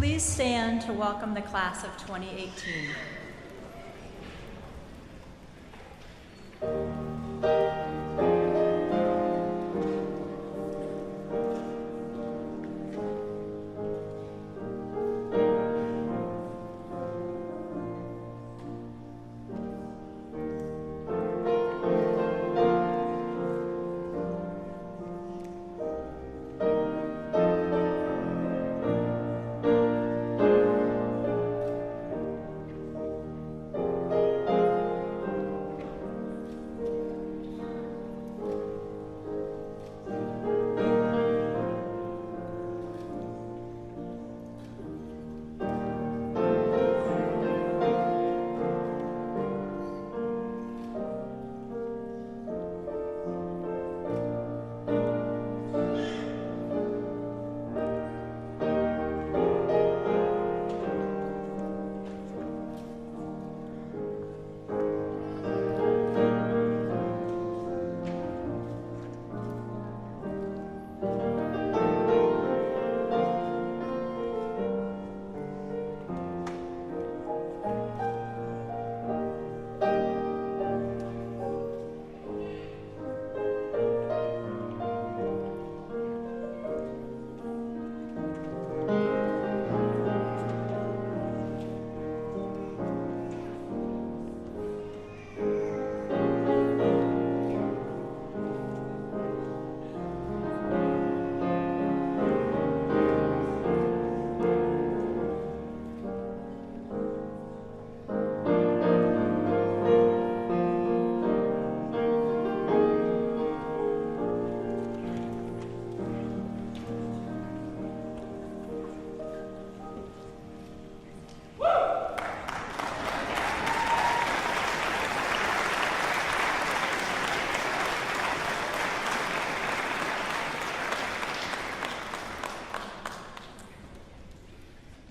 Please stand to welcome the class of 2018.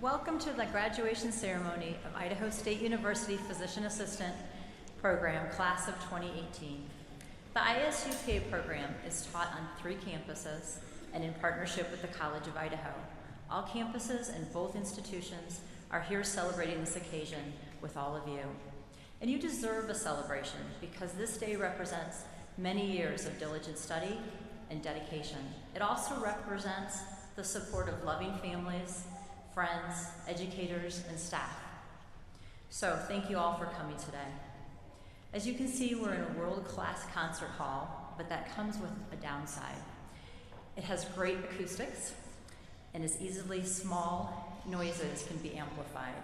Welcome to the graduation ceremony of Idaho State University Physician Assistant Program, Class of 2018. The ISUPA program is taught on 3 campuses and in partnership with the College of Idaho. All campuses and both institutions are here celebrating this occasion with all of you. And you deserve a celebration because this day represents many years of diligent study and dedication. It also represents the support of loving families, friends, educators, and staff. So thank you all for coming today. As you can see, we're in a world-class concert hall, but that comes with a downside. It has great acoustics, and as easily small noises can be amplified.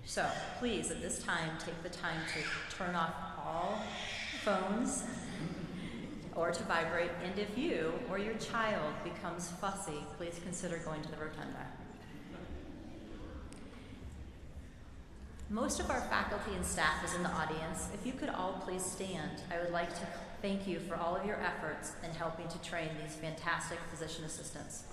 So please, at this time, take the time to turn off all phones or to vibrate, and if you or your child becomes fussy, please consider going to the rotunda. Most of our faculty and staff is in the audience. If you could all please stand, I would like to thank you for all of your efforts in helping to train these fantastic physician assistants.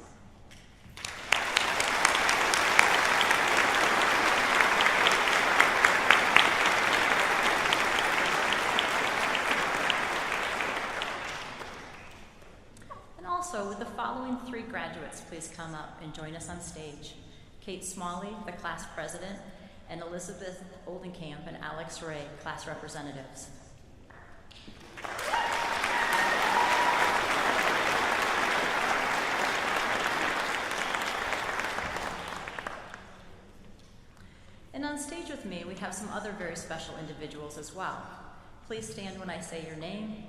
And also, would the following three graduates please come up and join us on stage? Kate Smalley, the class president, and Elizabeth Oldenkamp and Alex Ray, class representatives. And on stage with me, we have some other very special individuals as well. Please stand when I say your name.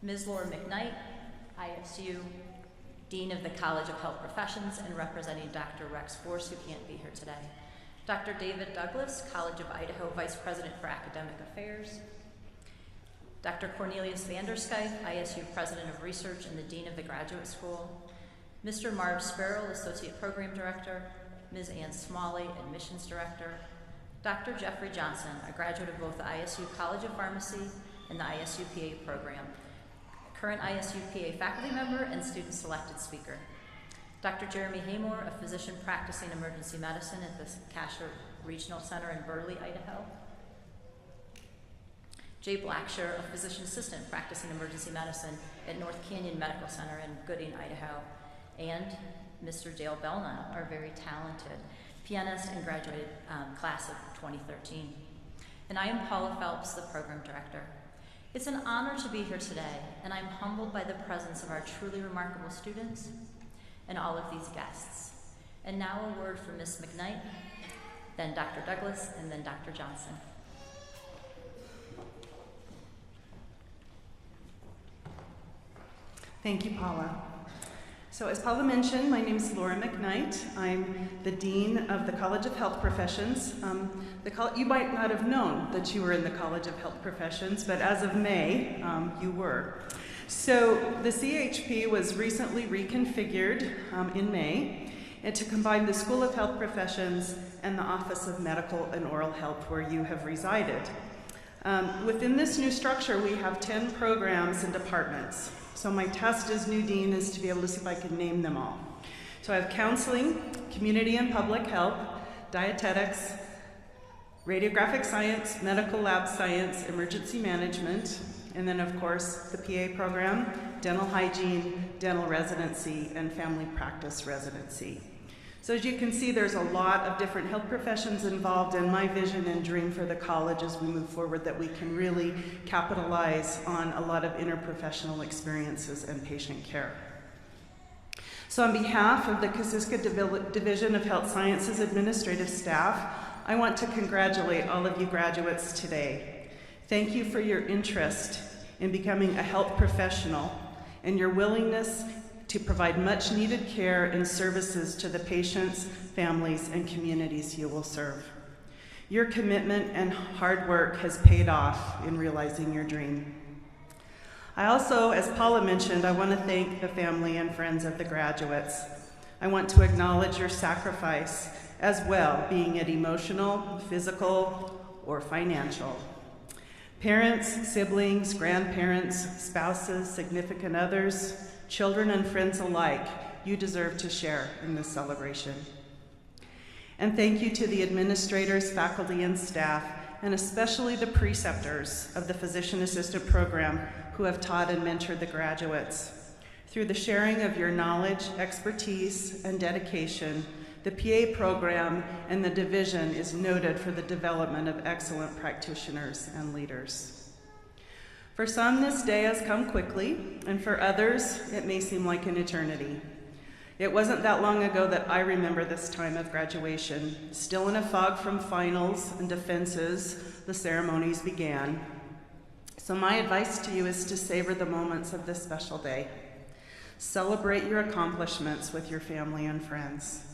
Ms. Laura McKnight, ISU Dean of the College of Health Professions and representing Dr. Rex Force, who can't be here today. Dr. David Douglas, College of Idaho Vice President for Academic Affairs. Dr. Cornelius Vanderskyke, ISU President of Research and the Dean of the Graduate School. Mr. Marv Sparrow, Associate Program Director. Ms. Ann Smalley, Admissions Director. Dr. Jeffrey Johnson, a graduate of both the ISU College of Pharmacy and the ISU PA program. Current ISU PA faculty member and student selected speaker. Dr. Jeremy Haymore, a physician practicing emergency medicine at the Kasher Regional Center in Burley, Idaho. Jay Blacksher, a physician assistant practicing emergency medicine at North Canyon Medical Center in Gooding, Idaho. And Mr. Dale Belknap, our very talented pianist and graduated class of 2013. And I am Paula Phelps, the program director. It's an honor to be here today, and I'm humbled by the presence of our truly remarkable students and all of these guests. And now a word from Ms. McKnight, then Dr. Douglas, and then Dr. Johnson. Thank you, Paula. So as Paula mentioned, my name is Laura McKnight. I'm the Dean of the College of Health Professions. You might not have known that you were in the College of Health Professions, but as of May, you were. So the CHP was recently reconfigured in May and to combine the School of Health Professions and the Office of Medical and Oral Health where you have resided. Within this new structure, we have 10 programs and departments. So my task as new dean is to be able to see if I can name them all. So I have counseling, community and public health, dietetics, radiographic science, medical lab science, emergency management, and then of course the PA program, dental hygiene, dental residency, and family practice residency. So as you can see, there's a lot of different health professions involved, and my vision and dream for the college as we move forward that we can really capitalize on a lot of interprofessional experiences and patient care. So on behalf of the Kosciuszko Division of Health Sciences administrative staff, I want to congratulate all of you graduates today. Thank you for your interest in becoming a health professional and your willingness to provide much needed care and services to the patients, families, and communities you will serve. Your commitment and hard work has paid off in realizing your dream. I also, as Paula mentioned, I want to thank the family and friends of the graduates. I want to acknowledge your sacrifice as well, being it emotional, physical, or financial. Parents, siblings, grandparents, spouses, significant others, children and friends alike, you deserve to share in this celebration. And thank you to the administrators, faculty, and staff, and especially the preceptors of the Physician Assistant Program who have taught and mentored the graduates. Through the sharing of your knowledge, expertise, and dedication, the PA program and the division is noted for the development of excellent practitioners and leaders. For some, this day has come quickly, and for others, it may seem like an eternity. It wasn't that long ago that I remember this time of graduation. Still in a fog from finals and defenses, the ceremonies began. So my advice to you is to savor the moments of this special day. Celebrate your accomplishments with your family and friends.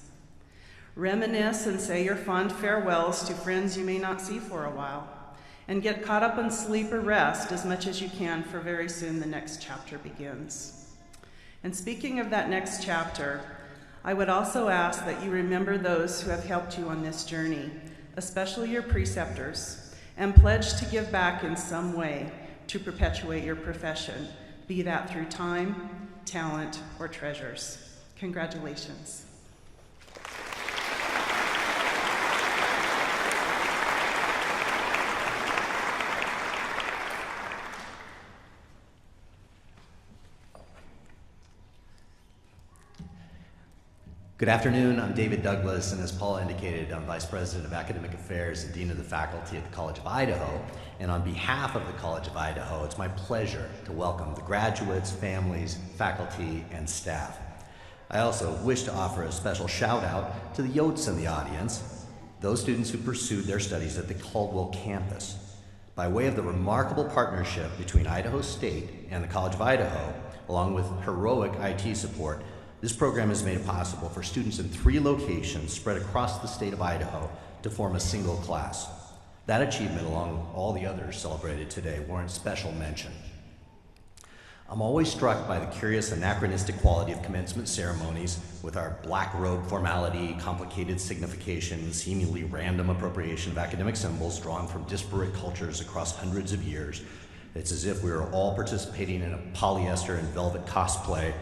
Reminisce and say your fond farewells to friends you may not see for a while. And get caught up on sleep or rest as much as you can, for very soon the next chapter begins. And speaking of that next chapter, I would also ask that you remember those who have helped you on this journey, especially your preceptors, and pledge to give back in some way to perpetuate your profession, be that through time, talent, or treasures. Congratulations. Good afternoon, I'm David Douglas, and as Paula indicated, I'm Vice President of Academic Affairs and Dean of the Faculty at the College of Idaho. And on behalf of the College of Idaho, it's my pleasure to welcome the graduates, families, faculty, and staff. I also wish to offer a special shout out to the Yotes in the audience, those students who pursued their studies at the Caldwell campus. By way of the remarkable partnership between Idaho State and the College of Idaho, along with heroic IT support, this program has made it possible for students in 3 locations spread across the state of Idaho to form a single class. That achievement, along with all the others celebrated today, warrants special mention. I'm always struck by the curious anachronistic quality of commencement ceremonies with our black robe formality, complicated signification, seemingly random appropriation of academic symbols drawn from disparate cultures across hundreds of years. It's as if we were all participating in a polyester and velvet cosplay,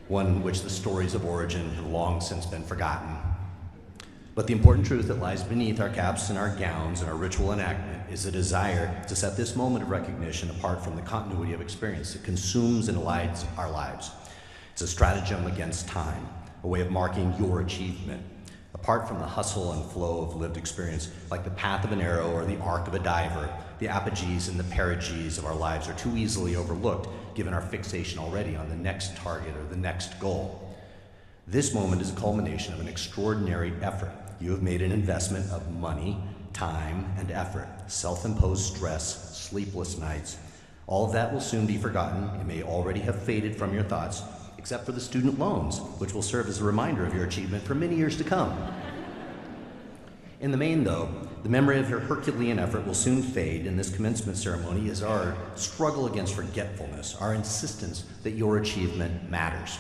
one in which the stories of origin have long since been forgotten. But the important truth that lies beneath our caps and our gowns and our ritual enactment is a desire to set this moment of recognition apart from the continuity of experience that consumes and elides our lives. It's a stratagem against time, a way of marking your achievement, apart from the hustle and flow of lived experience, like the path of an arrow or the arc of a diver. The apogees and the perigees of our lives are too easily overlooked, given our fixation already on the next target or the next goal. This moment is a culmination of an extraordinary effort. You have made an investment of money, time, and effort, self-imposed stress, sleepless nights. All of that will soon be forgotten. It may already have faded from your thoughts, except for the student loans, which will serve as a reminder of your achievement for many years to come. In the main, though, the memory of your Herculean effort will soon fade, and this commencement ceremony is our struggle against forgetfulness, our insistence that your achievement matters.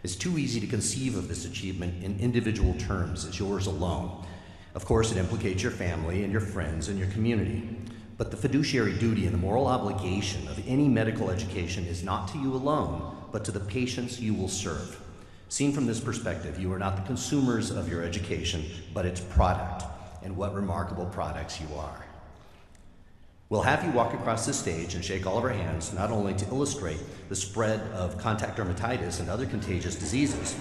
It's too easy to conceive of this achievement in individual terms as yours alone. Of course, it implicates your family and your friends and your community. But the fiduciary duty and the moral obligation of any medical education is not to you alone, but to the patients you will serve. Seen from this perspective, you are not the consumers of your education, but its product. And what remarkable products you are. We'll have you walk across the stage and shake all of our hands, not only to illustrate the spread of contact dermatitis and other contagious diseases,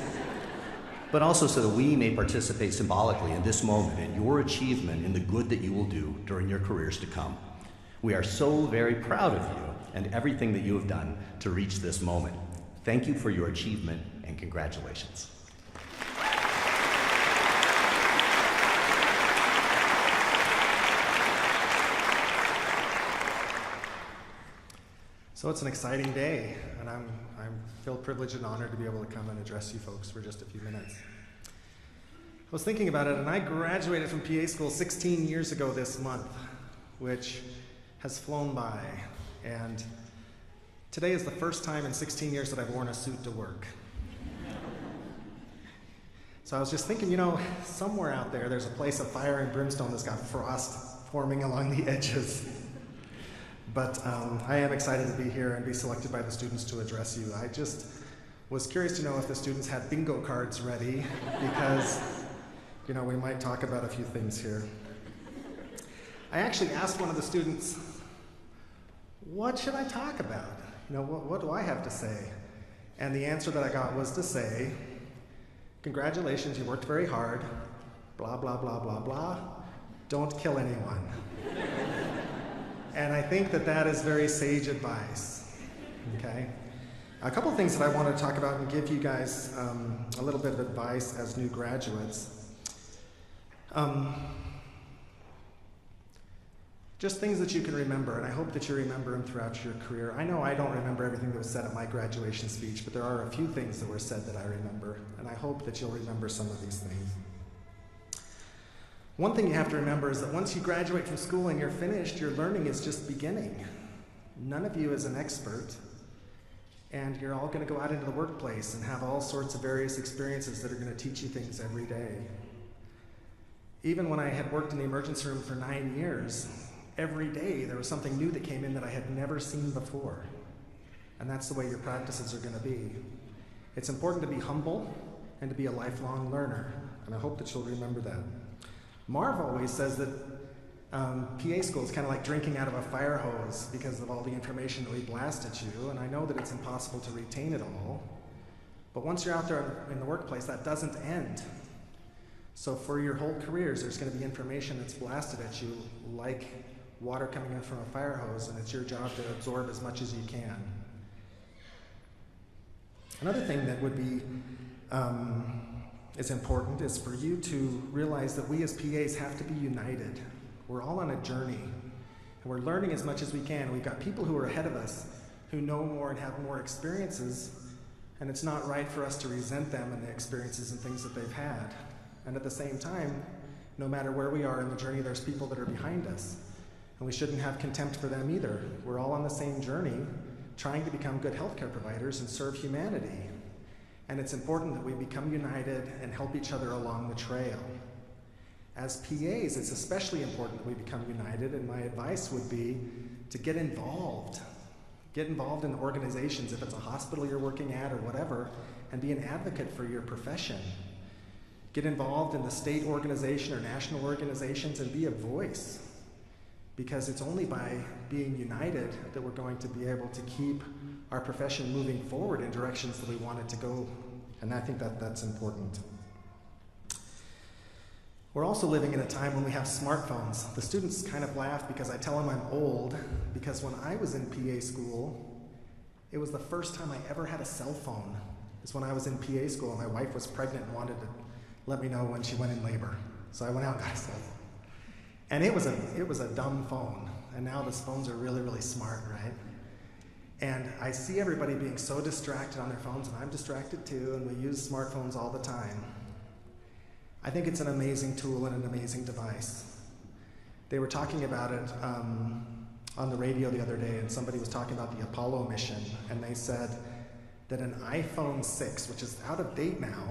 but also so that we may participate symbolically in this moment in your achievement in the good that you will do during your careers to come. We are so very proud of you and everything that you have done to reach this moment. Thank you for your achievement and congratulations. So it's an exciting day, and I feel privileged and honored to be able to come and address you folks for just a few minutes. I was thinking about it, and I graduated from PA school 16 years ago this month, which has flown by. And today is the first time in 16 years that I've worn a suit to work. So I was just thinking, somewhere out there's a place of fire and brimstone that's got frost forming along the edges. But I am excited to be here and be selected by the students to address you. I just was curious to know if the students had bingo cards ready, because we might talk about a few things here. I actually asked one of the students, what should I talk about? What do I have to say? And the answer that I got was to say, congratulations, you worked very hard, blah, blah, blah, blah, blah. Don't kill anyone. And I think that is very sage advice, okay? A couple of things that I want to talk about and give you guys a little bit of advice as new graduates. Just things that you can remember, and I hope that you remember them throughout your career. I know I don't remember everything that was said at my graduation speech, but there are a few things that were said that I remember, and I hope that you'll remember some of these things. One thing you have to remember is that once you graduate from school and you're finished, your learning is just beginning. None of you is an expert, and you're all going to go out into the workplace and have all sorts of various experiences that are going to teach you things every day. Even when I had worked in the emergency room for 9 years, every day there was something new that came in that I had never seen before. And that's the way your practices are going to be. It's important to be humble and to be a lifelong learner, and I hope that you'll remember that. Marv always says that PA school is kind of like drinking out of a fire hose because of all the information that we blast at you, and I know that it's impossible to retain it all. But once you're out there in the workplace, that doesn't end. So for your whole careers, there's going to be information that's blasted at you like water coming in from a fire hose, and it's your job to absorb as much as you can. Another thing that would be is important is for you to realize that we as PAs have to be united. We're all on a journey, and we're learning as much as we can. We've got people who are ahead of us who know more and have more experiences, and it's not right for us to resent them and the experiences and things that they've had. And at the same time, no matter where we are in the journey, there's people that are behind us. And we shouldn't have contempt for them either. We're all on the same journey, trying to become good healthcare providers and serve humanity. And it's important that we become united and help each other along the trail. As PAs, it's especially important that we become united, and my advice would be to get involved. Get involved in organizations, if it's a hospital you're working at or whatever, and be an advocate for your profession. Get involved in the state organization or national organizations and be a voice. Because it's only by being united that we're going to be able to keep our profession moving forward in directions that we want it to go. And I think that that's important. We're also living in a time when we have smartphones. The students kind of laugh because I tell them I'm old, because when I was in PA school, it was the first time I ever had a cell phone. It's when I was in PA school and my wife was pregnant and wanted to let me know when she went in labor. So I went out and got a cell phone. And it was a dumb phone, and now those phones are really, really smart, right? And I see everybody being so distracted on their phones, and I'm distracted too, and we use smartphones all the time. I think it's an amazing tool and an amazing device. They were talking about it on the radio the other day, and somebody was talking about the Apollo mission, and they said that an iPhone 6, which is out of date now,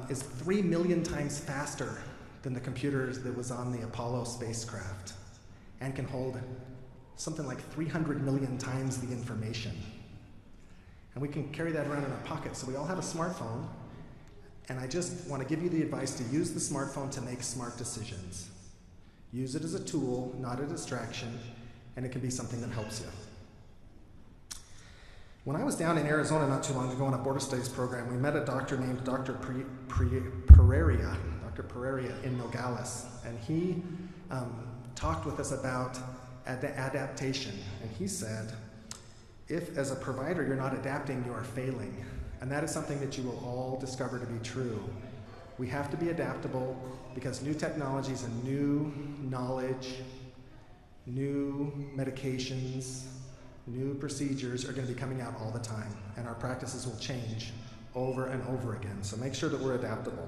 is 3 million times faster than the computers that was on the Apollo spacecraft, and can hold something like 300 million times the information. And we can carry that around in our pocket, so we all have a smartphone, and I just want to give you the advice to use the smartphone to make smart decisions. Use it as a tool, not a distraction, and it can be something that helps you. When I was down in Arizona not too long ago on a border studies program, we met a doctor named Dr. Pereira in Nogales, and he talked with us about adaptation, and he said, if as a provider you're not adapting, you are failing, and that is something that you will all discover to be true. We have to be adaptable because new technologies and new knowledge, new medications, new procedures are going to be coming out all the time, and our practices will change over and over again, so make sure that we're adaptable.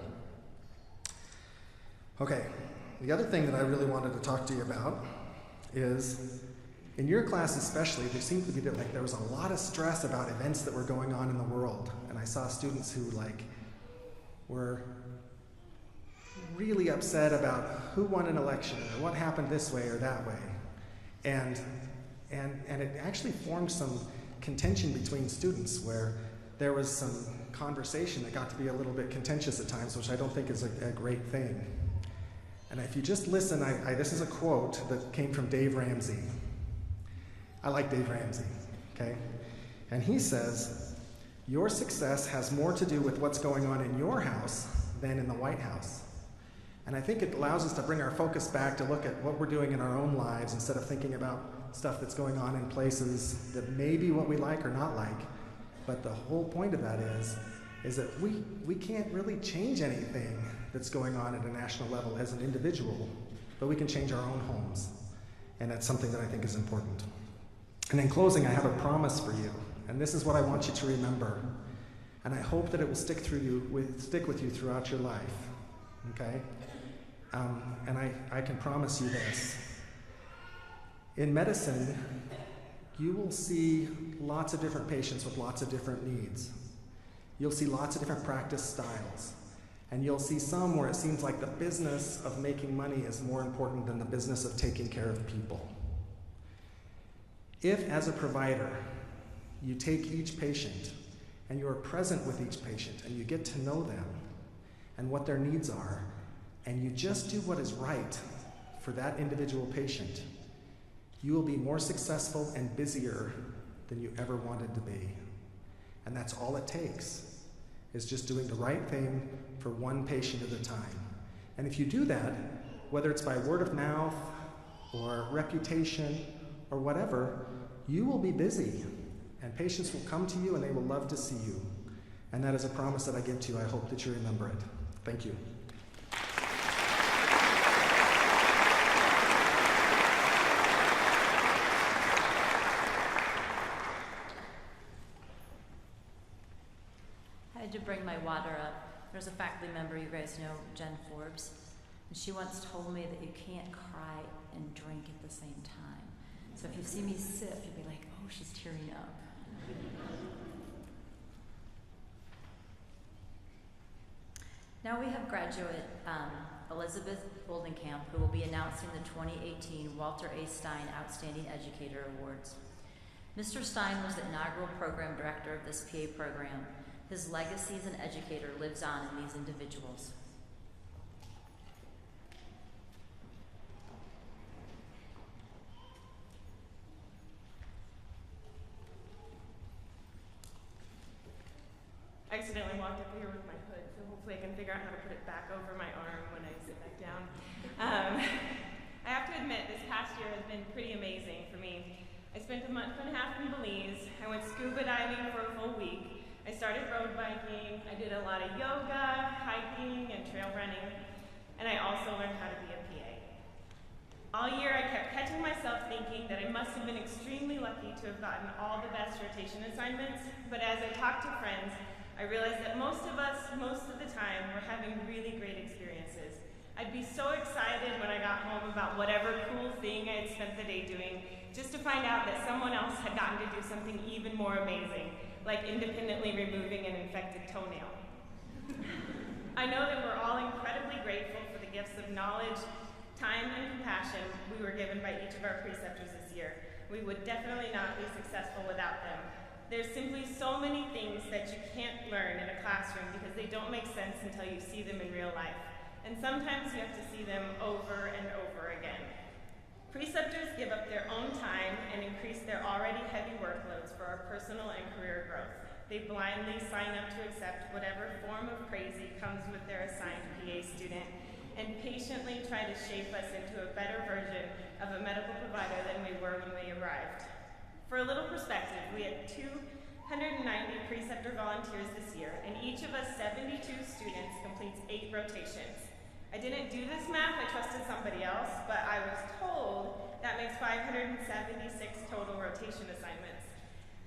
Okay, the other thing that I really wanted to talk to you about is, in your class especially, there seemed to be there was a lot of stress about events that were going on in the world, and I saw students who were really upset about who won an election or what happened this way or that way, and it actually formed some contention between students where there was some conversation that got to be a little bit contentious at times, which I don't think is a great thing. And if you just listen, this is a quote that came from Dave Ramsey. I like Dave Ramsey, okay? And he says, your success has more to do with what's going on in your house than in the White House. And I think it allows us to bring our focus back to look at what we're doing in our own lives instead of thinking about stuff that's going on in places that may be what we like or not like. But the whole point of that is that we can't really change anything that's going on at a national level as an individual, but we can change our own homes. And that's something that I think is important. And in closing, I have a promise for you. And this is what I want you to remember. And I hope that it will stick with you throughout your life. Okay? And I can promise you this. In medicine, you will see lots of different patients with lots of different needs. You'll see lots of different practice styles. And you'll see some where it seems like the business of making money is more important than the business of taking care of people. If, as a provider, you take each patient and you are present with each patient and you get to know them and what their needs are, and you just do what is right for that individual patient, you will be more successful and busier than you ever wanted to be. And that's all it takes, is just doing the right thing for one patient at a time. And if you do that, whether it's by word of mouth or reputation or whatever, you will be busy. And patients will come to you and they will love to see you. And that is a promise that I give to you. I hope that you remember it. Thank you. I had to bring my water up. There's a faculty member, you guys know, Jen Forbes, and she once told me that you can't cry and drink at the same time. So if you see me sip, you'll be like, oh, she's tearing up. Now we have graduate Elizabeth Goldenkamp, who will be announcing the 2018 Walter A. Stein Outstanding Educator Awards. Mr. Stein was the inaugural program director of this PA program. His legacy as an educator lives on in these individuals. I accidentally walked up here with my hood, so hopefully I can figure out how to put it back over my arm when I sit back down. I have to admit, this past year has been pretty amazing for me. I spent a month and a half in Belize. I went scuba diving for a full week. I started road biking. I did a lot of yoga, hiking, and trail running. And I also learned how to be a PA. All year I kept catching myself thinking that I must have been extremely lucky to have gotten all the best rotation assignments, but as I talked to friends, I realized that most of us, most of the time, were having really great experiences. I'd be so excited when I got home about whatever cool thing I had spent the day doing, just to find out that someone else had gotten to do something even more amazing, like independently removing an infected toenail. I know that we're all incredibly grateful for the gifts of knowledge, time, and compassion we were given by each of our preceptors this year. We would definitely not be successful without them. There's simply so many things that you can't learn in a classroom because they don't make sense until you see them in real life. And sometimes you have to see them over and over again. Preceptors give up their own time and increase their already heavy workloads for our personal and career growth. They blindly sign up to accept whatever form of crazy comes with their assigned PA student and patiently try to shape us into a better version of a medical provider than we were when we arrived. For a little perspective, we had 290 preceptor volunteers this year, and each of us 72 students completes 8 rotations. I didn't do this math, I trusted somebody else, but I was told that makes 576 total rotation assignments.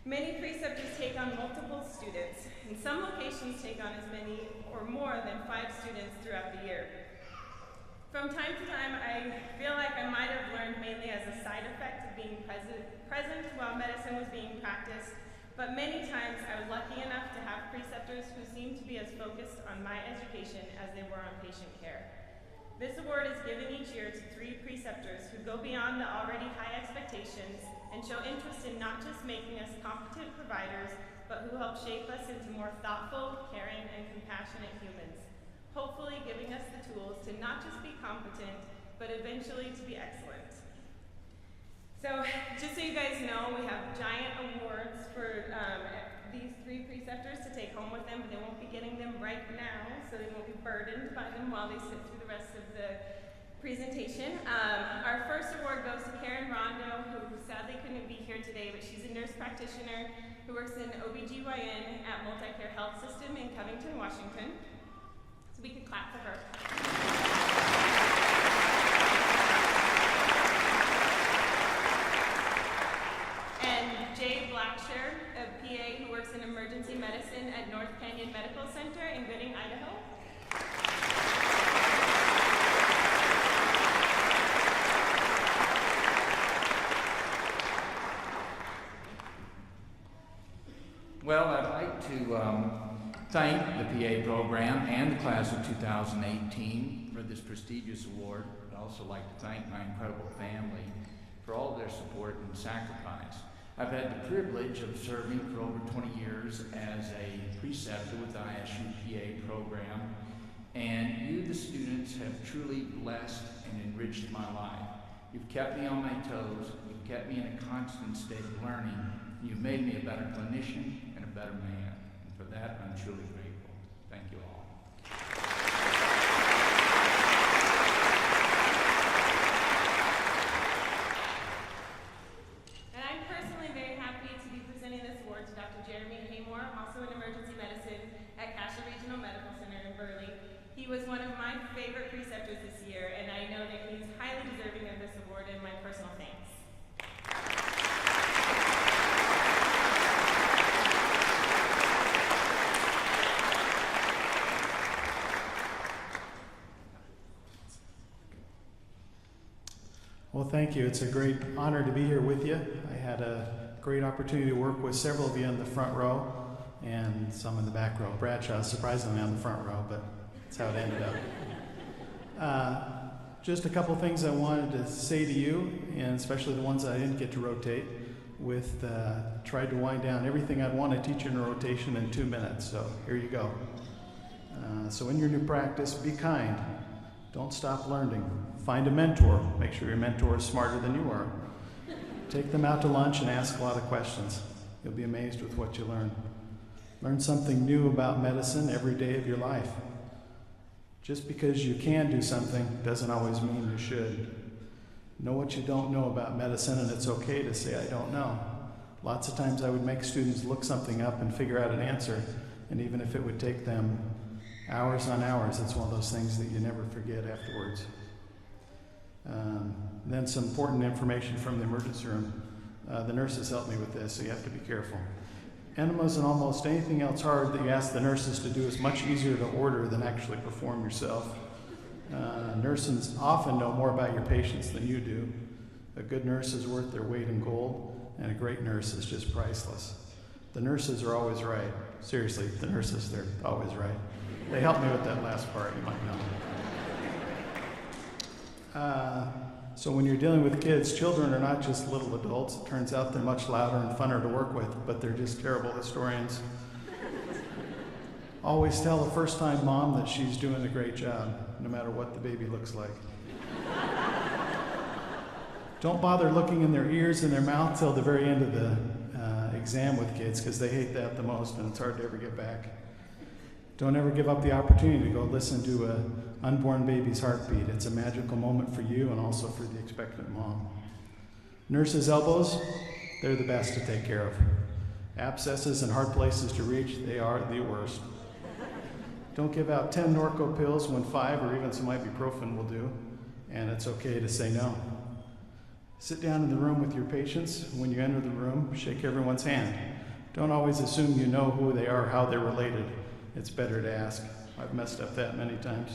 Many preceptors take on multiple students, and some locations take on as many or more than 5 students throughout the year. From time to time, I feel like I might have learned mainly as a side effect of being present while medicine was being practiced, but many times I was lucky enough to have preceptors who seemed to be as focused on my education as they were on patient care. This award is given each year to 3 preceptors who go beyond the already high expectations and show interest in not just making us competent providers, but who help shape us into more thoughtful, caring, and compassionate humans, hopefully giving us the tools to not just be competent, but eventually to be excellent. So, just so you guys know, we have giant awards for these 3 preceptors to take home with them, but they won't be getting them right now, so they won't be burdened by them while they sit through the rest of the presentation. Our first award goes to Karen Rondo, who sadly couldn't be here today, but she's a nurse practitioner who works in OBGYN at Multicare Health System in Covington, Washington. So we could clap for her. And Jay Blacksher, a PA who works in emergency medicine at North Canyon Medical Center in Gooding, Idaho. Well, I'd like to thank the PA program and the class of 2018 for this prestigious award. I'd also like to thank my incredible family for all of their support and sacrifice. I've had the privilege of serving for over 20 years as a preceptor with the ISU PA program, and you, the students, have truly blessed and enriched my life. You've kept me on my toes, you've kept me in a constant state of learning, you've made me a better clinician and a better man. And for that, I'm truly grateful. Thank you all. And I'm personally very happy to be presenting this award to Dr. Jeremy Haymore, also in emergency medicine at Cassia Regional Medical Center in Burley. He was one of my favorite preceptors this year, and I know that he's highly deserving of this award, and my personal thanks. Well, thank you. It's a great honor to be here with you. I had a great opportunity to work with several of you in the front row and some in the back row. Bradshaw, surprisingly, on the front row, but that's how it ended up. Just a couple things I wanted to say to you, and especially the ones I didn't get to rotate with. Tried to wind down everything I'd want to teach in a rotation in 2 minutes, so here you go. So in your new practice, be kind. Don't stop learning. Find a mentor. Make sure your mentor is smarter than you are. Take them out to lunch and ask a lot of questions. You'll be amazed with what you learn. Learn something new about medicine every day of your life. Just because you can do something doesn't always mean you should. Know what you don't know about medicine, and it's okay to say, I don't know. Lots of times I would make students look something up and figure out an answer, and even if it would take them hours on hours, it's one of those things that you never forget afterwards. Then some important information from the emergency room. The nurses helped me with this, so you have to be careful. Enemas and almost anything else hard that you ask the nurses to do is much easier to order than actually perform yourself. Nurses often know more about your patients than you do. A good nurse is worth their weight in gold, and a great nurse is just priceless. The nurses are always right. Seriously, the nurses, they're always right. They helped me with that last part, you might know. So when you're dealing with kids, children are not just little adults. It turns out they're much louder and funner to work with, but they're just terrible historians. Always tell a first-time mom that she's doing a great job, no matter what the baby looks like. Don't bother looking in their ears and their mouth till the very end of the exam with kids, because they hate that the most, and it's hard to ever get back. Don't ever give up the opportunity to go listen to an unborn baby's heartbeat. It's a magical moment for you and also for the expectant mom. Nurses' elbows, they're the best to take care of. Abscesses and hard places to reach, they are the worst. Don't give out 10 Norco pills when 5 or even some ibuprofen will do, and it's okay to say no. Sit down in the room with your patients. When you enter the room, shake everyone's hand. Don't always assume you know who they are, how they're related. It's better to ask. I've messed up that many times.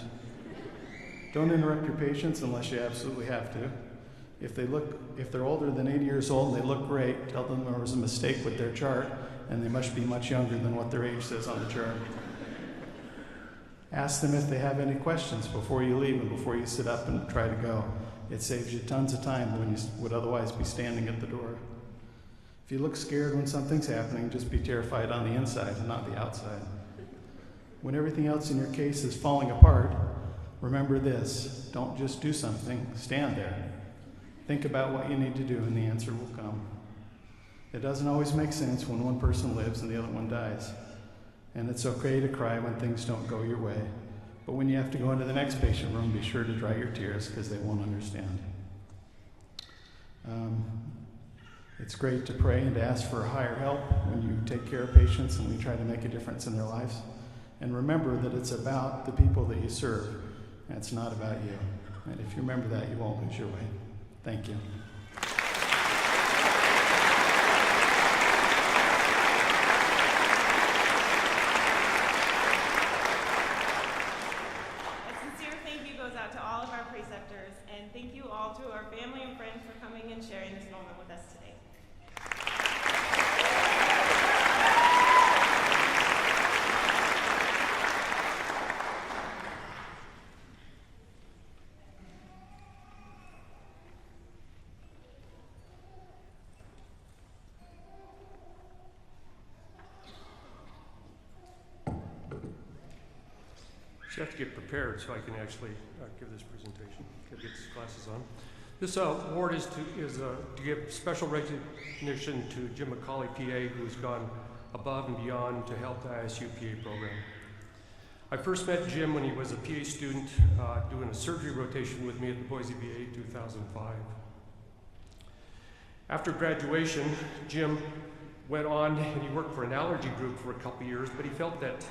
Don't interrupt your patients unless you absolutely have to. If they're older than 80 years old and they look great, tell them there was a mistake with their chart and they must be much younger than what their age says on the chart. Ask them if they have any questions before you leave and before you sit up and try to go. It saves you tons of time when you would otherwise be standing at the door. If you look scared when something's happening, just be terrified on the inside and not the outside. When everything else in your case is falling apart, remember this: don't just do something, stand there. Think about what you need to do and the answer will come. It doesn't always make sense when one person lives and the other one dies. And it's okay to cry when things don't go your way. But when you have to go into the next patient room, be sure to dry your tears because they won't understand. It's great to pray and to ask for higher help when you take care of patients and we try to make a difference in their lives. And remember that it's about the people that you serve, and it's not about you. And if you remember that, you won't lose your way. Thank you. To all of our preceptors, and thank you all to our family and friends for coming and sharing this moment with us today. So I have to get prepared so I can actually give this presentation. Get these glasses on. This award is to give special recognition to Jim McCauley, PA, who has gone above and beyond to help the ISU PA program. I first met Jim when he was a PA student doing a surgery rotation with me at the Boise VA in 2005. After graduation, Jim went on and he worked for an allergy group for a couple years, but he felt that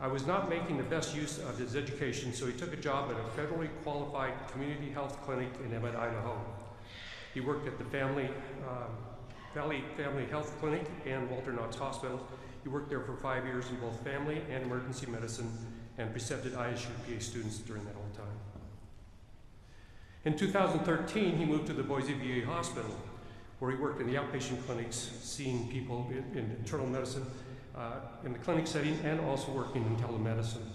I was not making the best use of his education, so he took a job at a federally qualified community health clinic in Emmett, Idaho. He worked at the Valley Family Health Clinic and Walter Knotts Hospital. He worked there for 5 years in both family and emergency medicine and precepted ISU PA students during that whole time. In 2013, he moved to the Boise VA Hospital, where he worked in the outpatient clinics, seeing people in internal medicine, in the clinic setting, and also working in telemedicine.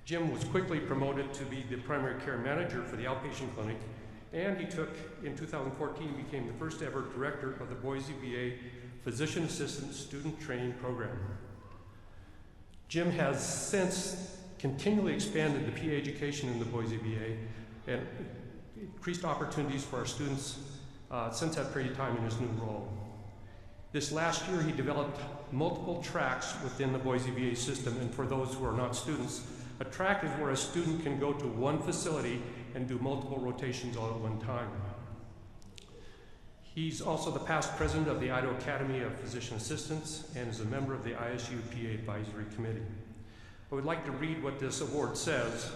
Jim was quickly promoted to be the primary care manager for the outpatient clinic, and in 2014, he became the first ever director of the Boise VA Physician Assistant Student Training Program. Jim has since continually expanded the PA education in the Boise VA and increased opportunities for our students since that period of time in his new role. This last year, he developed multiple tracks within the Boise VA system, and for those who are not students, a track is where a student can go to one facility and do multiple rotations all at one time. He's also the past president of the Idaho Academy of Physician Assistants and is a member of the ISU PA Advisory Committee. I would like to read what this award says.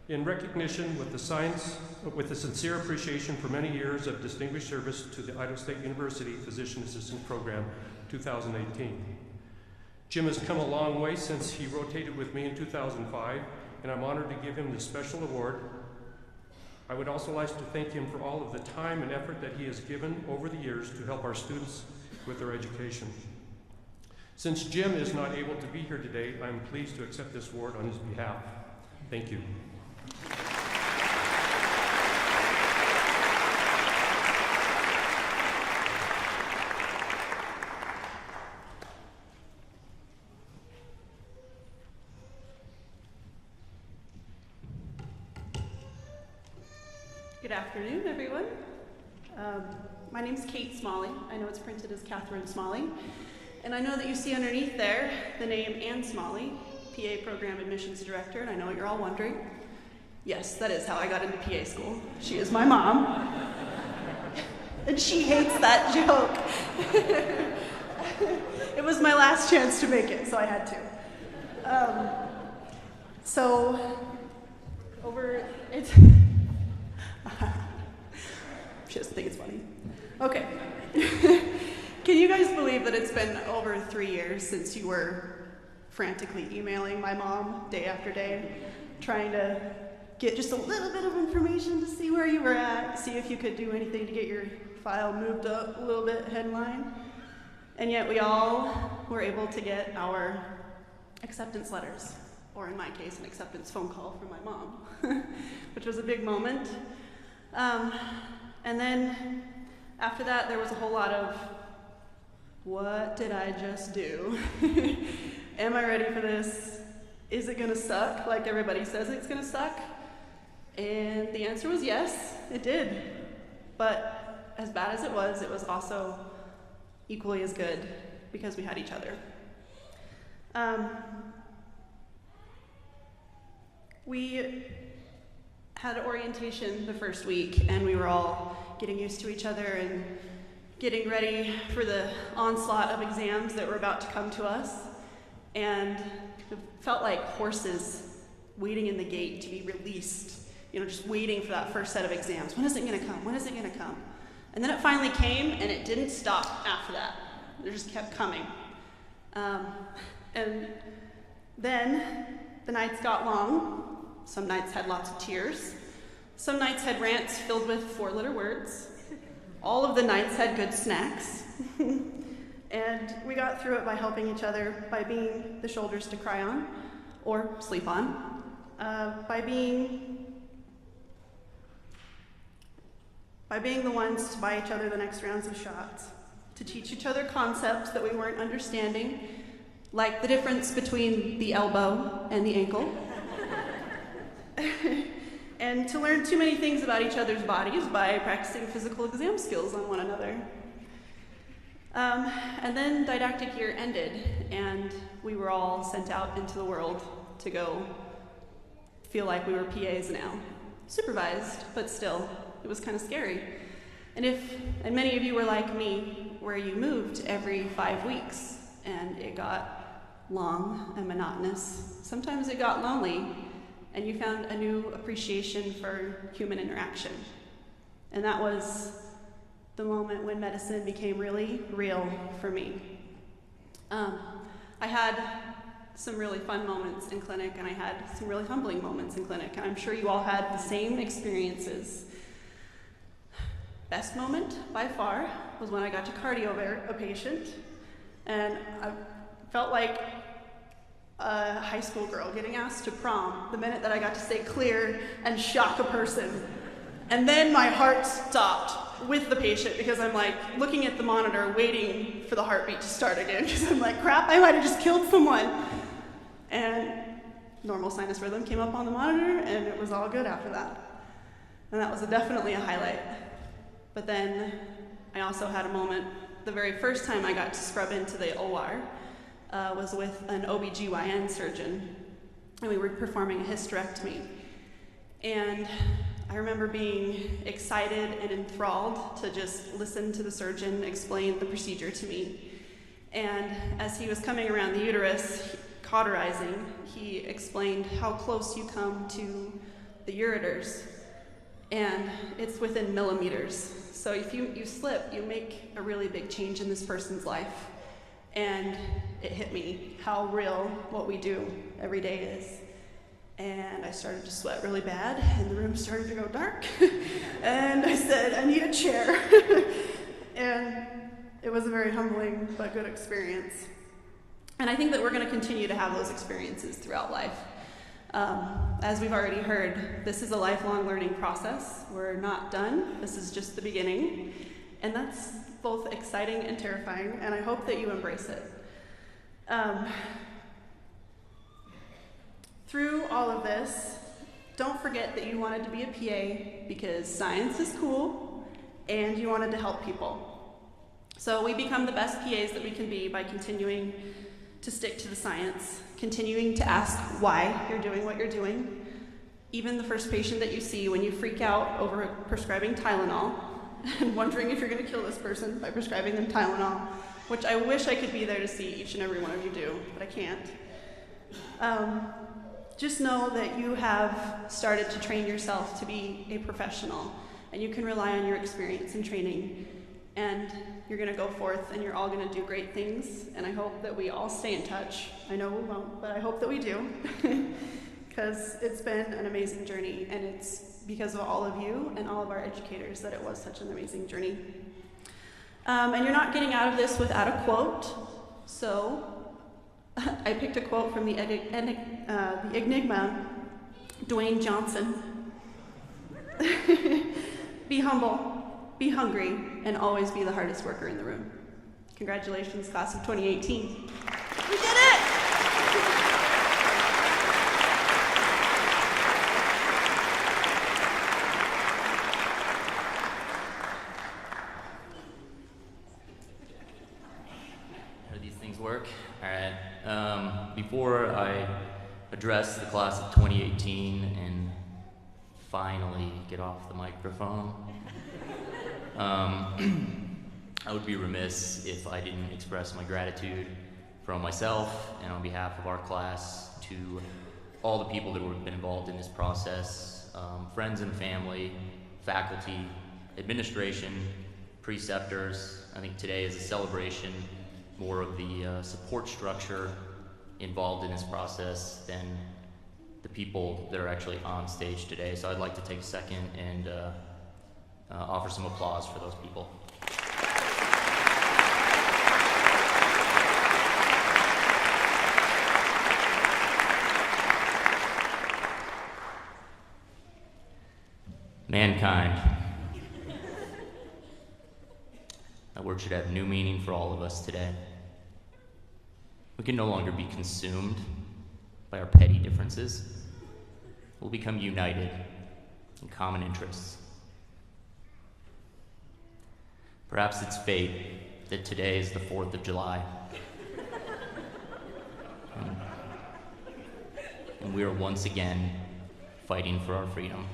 In recognition with the sincere appreciation for many years of distinguished service to the Idaho State University Physician Assistant Program, 2018. Jim has come a long way since he rotated with me in 2005, and I'm honored to give him this special award. I would also like to thank him for all of the time and effort that he has given over the years to help our students with their education. Since Jim is not able to be here today, I'm pleased to accept this award on his behalf. Thank you. Good afternoon, everyone. My name's Kate Smalley. I know it's printed as Catherine Smalley. And I know that you see underneath there the name Ann Smalley, PA Program Admissions Director, and I know what you're all wondering. Yes, that is how I got into PA school. She is my mom. And she hates that joke. It was my last chance to make it, so I had to. Just think it's funny. Okay. Can you guys believe that it's been over 3 years since you were frantically emailing my mom day after day, trying to get just a little bit of information to see where you were at, see if you could do anything to get your file moved up a little bit headline? And yet we all were able to get our acceptance letters, or in my case, an acceptance phone call from my mom, which was a big moment. And then after that, there was a whole lot of, what did I just do? Am I ready for this? Is it gonna suck like everybody says it's gonna suck? And the answer was yes, it did. But as bad as it was also equally as good because we had each other. We had orientation the first week, and we were all getting used to each other and getting ready for the onslaught of exams that were about to come to us. And it felt like horses waiting in the gate to be released, just waiting for that first set of exams. When is it going to come? When is it going to come? And then it finally came, and it didn't stop after that. It just kept coming. And then the nights got long. Some nights had lots of tears. Some nights had rants filled with 4-letter words. All of the nights had good snacks. And we got through it by helping each other, by being the shoulders to cry on, or sleep on, by being the ones to buy each other the next rounds of shots, to teach each other concepts that we weren't understanding, like the difference between the elbow and the ankle, and to learn too many things about each other's bodies by practicing physical exam skills on one another. And then didactic year ended, and we were all sent out into the world to go feel like we were PAs now. Supervised, but still, it was kind of scary. And many of you were like me, where you moved every 5 weeks, and it got long and monotonous. Sometimes it got lonely, and you found a new appreciation for human interaction. And that was the moment when medicine became really real for me. I had some really fun moments in clinic, and I had some really humbling moments in clinic, and I'm sure you all had the same experiences. Best moment, by far, was when I got to cardio a patient, and I felt like a high school girl getting asked to prom the minute that I got to say clear and shock a person. And then my heart stopped with the patient because I'm like looking at the monitor waiting for the heartbeat to start again because I'm like, crap, I might have just killed someone. And normal sinus rhythm came up on the monitor, and it was all good after that. And that was definitely a highlight. But then I also had a moment, the very first time I got to scrub into the OR was with an OBGYN surgeon, and we were performing a hysterectomy. And I remember being excited and enthralled to just listen to the surgeon explain the procedure to me. And as he was coming around the uterus, cauterizing, he explained how close you come to the ureters. And it's within millimeters. So if you slip, you make a really big change in this person's life. And it hit me how real what we do every day is. And I started to sweat really bad, and the room started to go dark. And I said, I need a chair. And it was a very humbling but good experience. And I think that we're going to continue to have those experiences throughout life. As we've already heard, this is a lifelong learning process. We're not done. This is just the beginning. And that's both exciting and terrifying, and I hope that you embrace it. Through all of this, don't forget that you wanted to be a PA because science is cool, and you wanted to help people. So we become the best PAs that we can be by continuing to stick to the science, continuing to ask why you're doing what you're doing. Even the first patient that you see when you freak out over prescribing Tylenol and wondering if you're going to kill this person by prescribing them Tylenol, which I wish I could be there to see each and every one of you do, but I can't. Just know that you have started to train yourself to be a professional, and you can rely on your experience and training, and you're going to go forth and you're all going to do great things, and I hope that we all stay in touch. I know we won't, but I hope that we do, because it's been an amazing journey, and it's because of all of you and all of our educators that it was such an amazing journey. And you're not getting out of this without a quote, so I picked a quote from the Enigma, Dwayne Johnson. Be humble, be hungry, and always be the hardest worker in the room. Congratulations, class of 2018. We did it! How do these things work? All right. Before I address the class of 2018 and finally get off the microphone. I would be remiss if I didn't express my gratitude from myself and on behalf of our class to all the people that have been involved in this process, friends and family, faculty, administration, preceptors. I think today is a celebration more of the support structure involved in this process than the people that are actually on stage today. So I'd like to take a second and offer some applause for those people. Mankind. That word should have new meaning for all of us today. We can no longer be consumed by our petty differences. We'll become united in common interests. Perhaps it's fate that today is the 4th of July. And we are once again fighting for our freedom.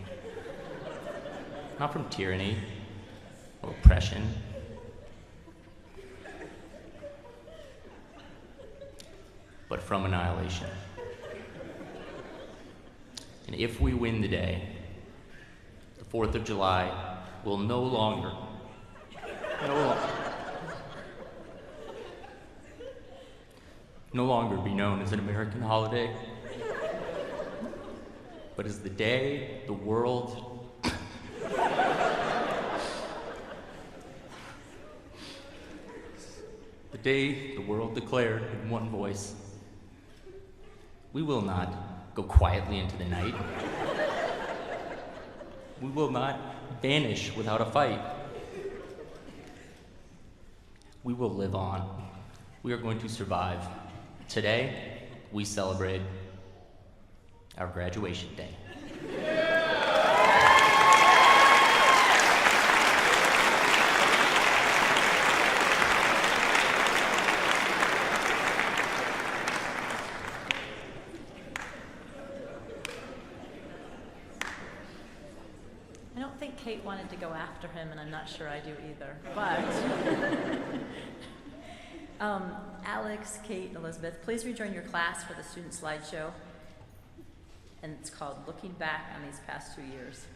Not from tyranny or oppression, but from annihilation. And if we win the day, the 4th of July will no longer be known as an American holiday, but as the day the world declared in one voice, we will not go quietly into the night. We will not vanish without a fight. We will live on. We are going to survive. Today, we celebrate our graduation day. I don't think Kate wanted to go after him, and I'm not sure I do either. But Alex, Kate, Elizabeth, please rejoin your class for the student slideshow. And it's called Looking Back on These Past 2 Years.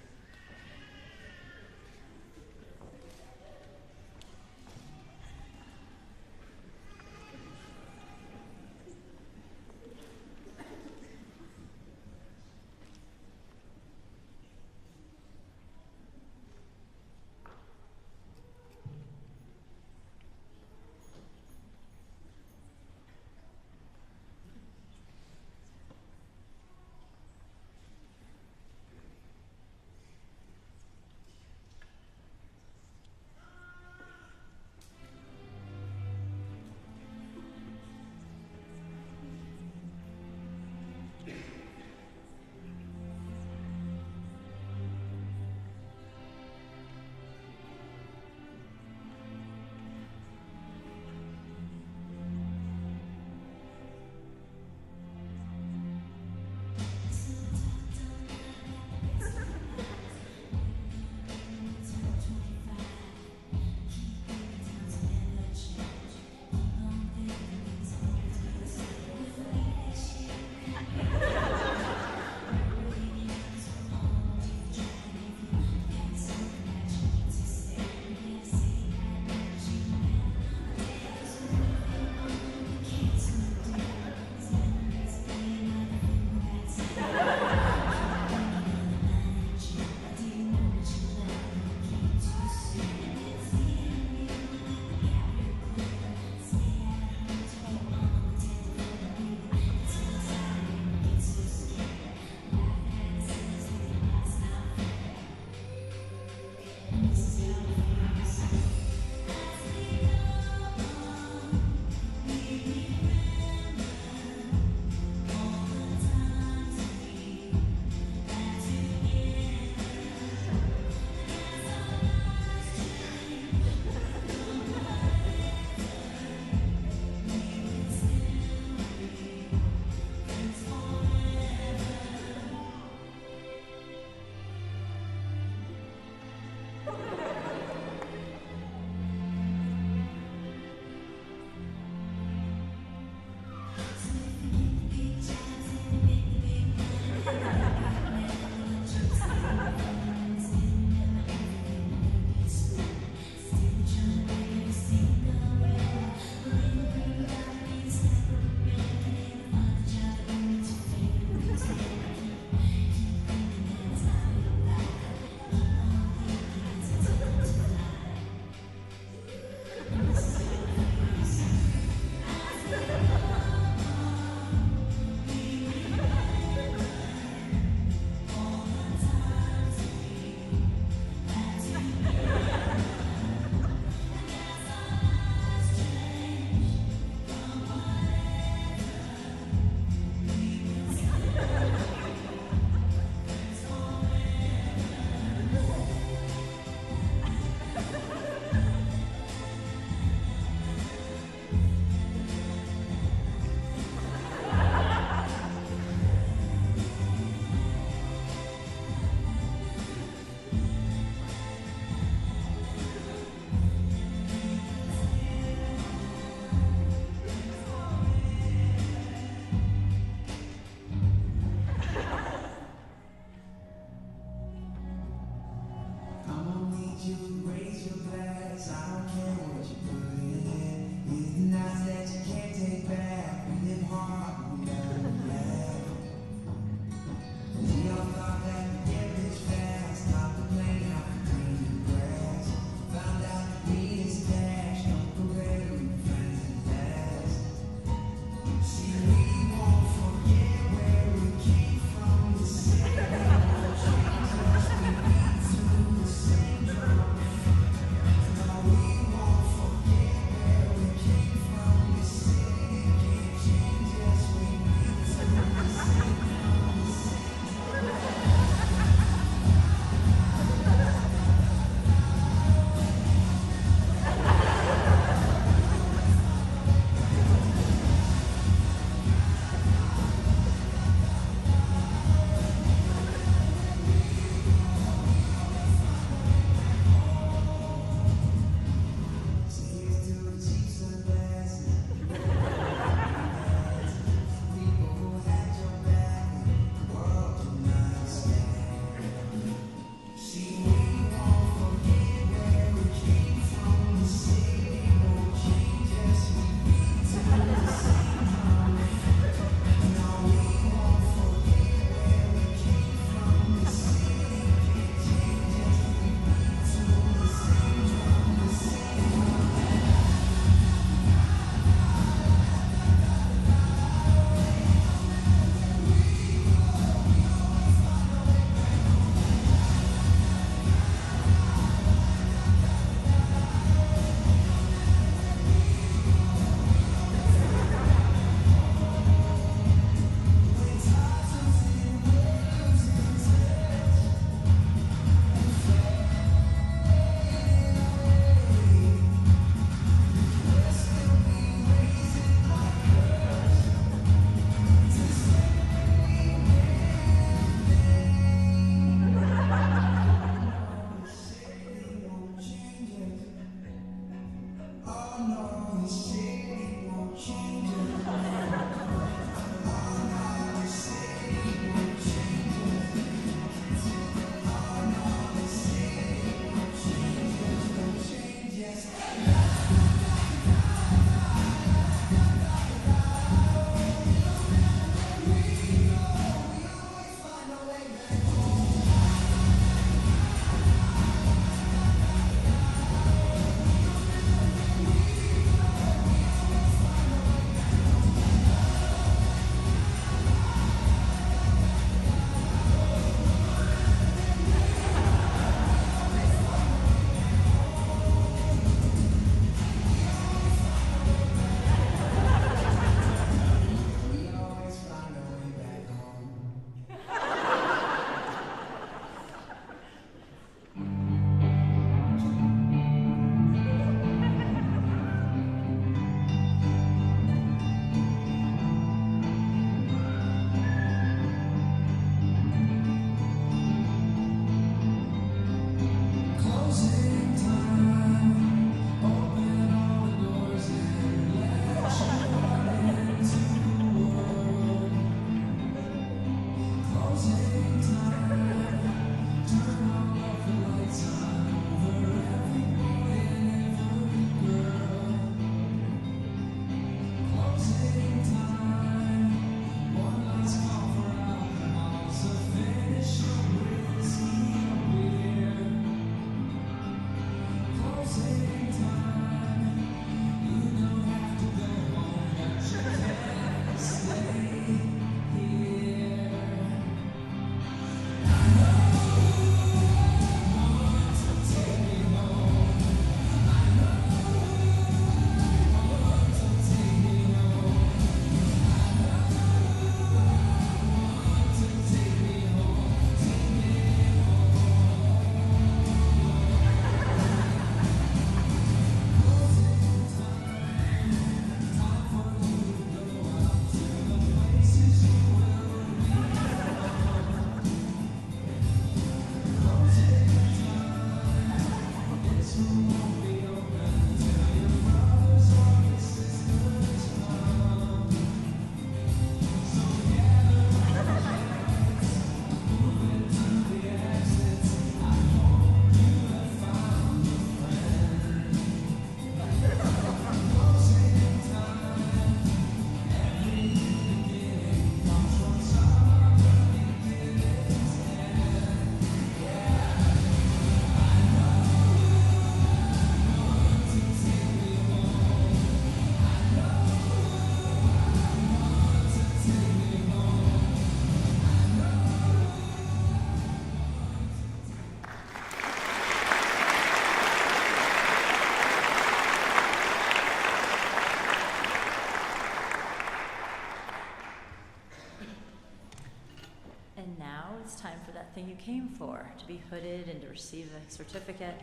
came for, to be hooded and to receive a certificate.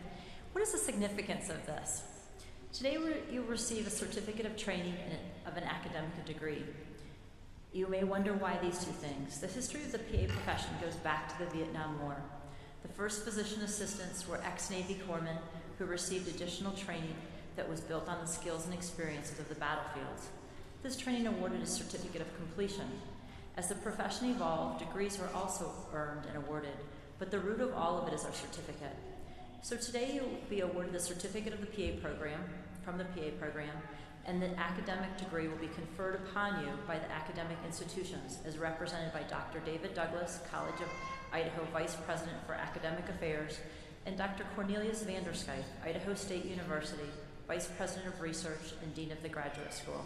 What is the significance of this? Today you'll receive a certificate of training of an academic degree. You may wonder why these two things. The history of the PA profession goes back to the Vietnam War. The first physician assistants were ex-Navy corpsmen who received additional training that was built on the skills and experiences of the battlefields. This training awarded a certificate of completion. As the profession evolved, degrees were also earned and awarded, but the root of all of it is our certificate. So today you'll be awarded the certificate of the PA program, from the PA program, and the academic degree will be conferred upon you by the academic institutions as represented by Dr. David Douglas, College of Idaho Vice President for Academic Affairs, and Dr. Cornelius Vanderskyth, Idaho State University, Vice President of Research and Dean of the Graduate School.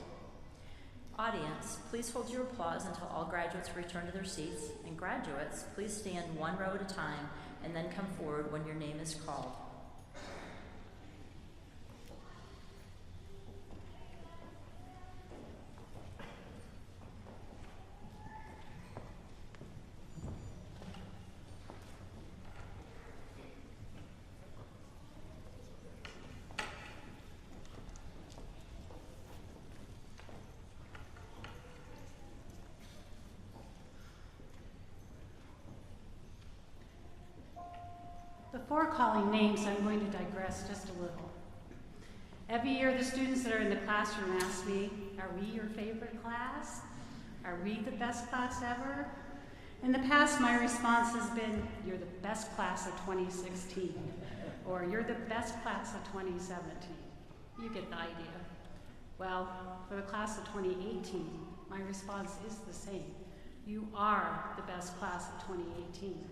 Audience, please hold your applause until all graduates return to their seats, and graduates, please stand one row at a time and then come forward when your name is called. Before calling names, I'm going to digress just a little. Every year, the students that are in the classroom ask me, are we your favorite class? Are we the best class ever? In the past, my response has been, you're the best class of 2016, or you're the best class of 2017. You get the idea. Well, for the class of 2018, my response is the same. You are the best class of 2018.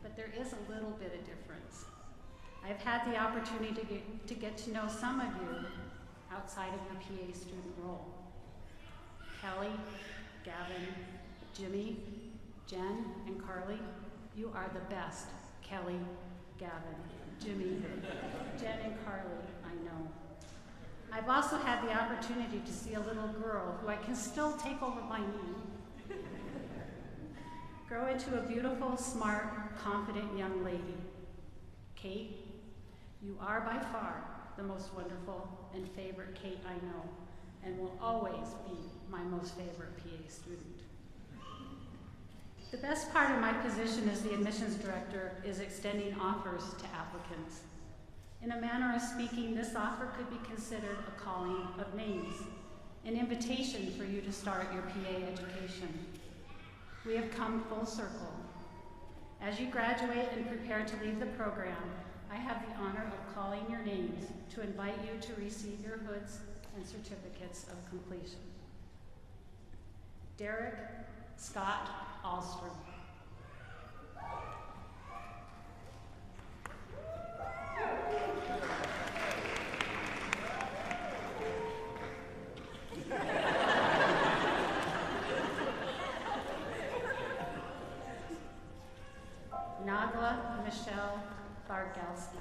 But there is a little bit of difference. I've had the opportunity to get to know some of you outside of the PA student role. Kelly, Gavin, Jimmy, Jen, and Carly, you are the best. Kelly, Gavin, Jimmy, Jen, and Carly, I know. I've also had the opportunity to see a little girl who I can still take over my knee grow into a beautiful, smart, confident young lady. Kate, you are by far the most wonderful and favorite Kate I know, and will always be my most favorite PA student. The best part of my position as the admissions director is extending offers to applicants. In a manner of speaking, this offer could be considered a calling of names, an invitation for you to start your PA education. We have come full circle. As you graduate and prepare to leave the program, I have the honor of calling your names to invite you to receive your hoods and certificates of completion. Derek Scott Alstrom. Nagla Michelle Bargalski.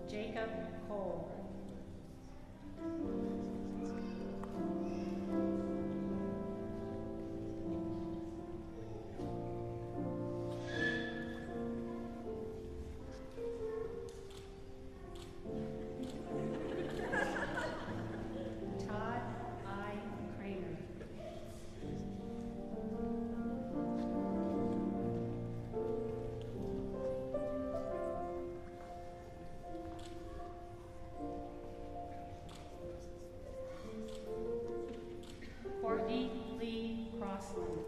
Jacob Cole. Todd I. Kramer. Courtney Lee Crossland.